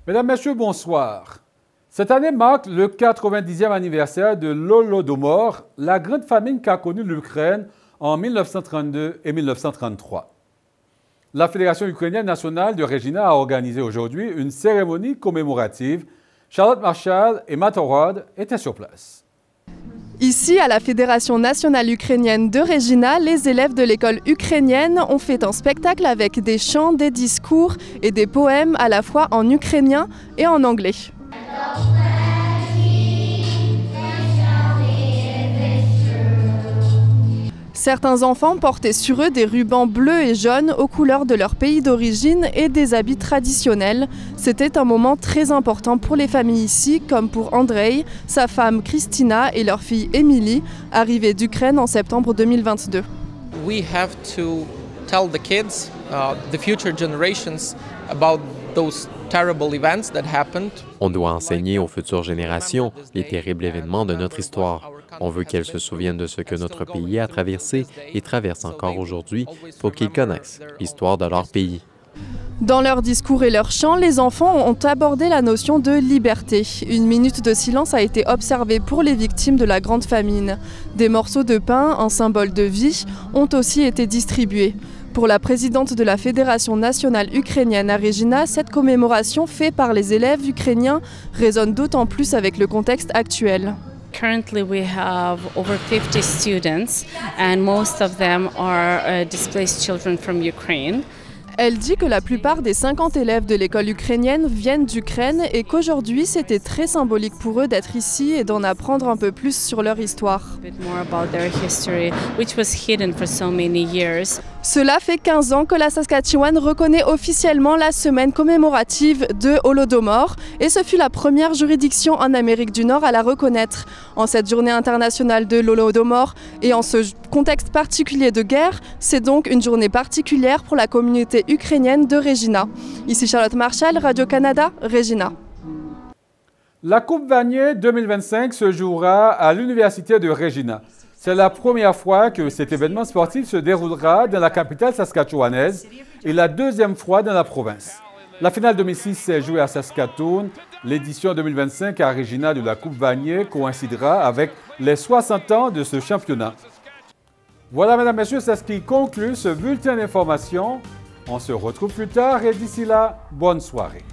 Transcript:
Mesdames, Messieurs, bonsoir. Cette année marque le 90e anniversaire de l'Holodomor, la grande famine qu'a connue l'Ukraine en 1932 et 1933. La Fédération ukrainienne nationale de Regina a organisé aujourd'hui une cérémonie commémorative. Charlotte Marshall et Matt Howard étaient sur place. Ici, à la Fédération nationale ukrainienne de Regina, les élèves de l'école ukrainienne ont fait un spectacle avec des chants, des discours et des poèmes à la fois en ukrainien et en anglais. Certains enfants portaient sur eux des rubans bleus et jaunes aux couleurs de leur pays d'origine et des habits traditionnels. C'était un moment très important pour les familles ici, comme pour Andrei, sa femme Kristina et leur fille Emily, arrivée d'Ukraine en septembre 2022. We have to tell the kids, the future generations, about those terrible events that happened. On doit enseigner aux futures générations les terribles événements de notre histoire. On veut qu'elles se souviennent de ce que notre pays a traversé et traverse encore aujourd'hui pour qu'ils connaissent l'histoire de leur pays. Dans leurs discours et leurs chants, les enfants ont abordé la notion de liberté. Une minute de silence a été observée pour les victimes de la Grande Famine. Des morceaux de pain, un symbole de vie, ont aussi été distribués. Pour la présidente de la Fédération nationale ukrainienne à Regina, cette commémoration faite par les élèves ukrainiens résonne d'autant plus avec le contexte actuel. Currently, we have over 50 students, and most of them are displaced children from Ukraine. Elle dit que la plupart des 50 élèves de l'école ukrainienne viennent d'Ukraine et qu'aujourd'hui, c'était très symbolique pour eux d'être ici et d'en apprendre un peu plus sur leur histoire. Cela fait 15 ans que la Saskatchewan reconnaît officiellement la semaine commémorative de Holodomor et ce fut la première juridiction en Amérique du Nord à la reconnaître. En cette journée internationale de l'Holodomor et en ce contexte particulier de guerre, c'est donc une journée particulière pour la communauté ukrainienne de Regina. Ici Charlotte Marshall, Radio-Canada, Regina. La Coupe Vanier 2025 se jouera à l'Université de Regina. C'est la première fois que cet événement sportif se déroulera dans la capitale saskatchewanaise et la deuxième fois dans la province. La finale 2006 s'est jouée à Saskatoon. L'édition 2025 à Regina de la Coupe Vanier coïncidera avec les 60 ans de ce championnat. Voilà, mesdames, messieurs, c'est ce qui conclut ce bulletin d'information. On se retrouve plus tard et d'ici là, bonne soirée.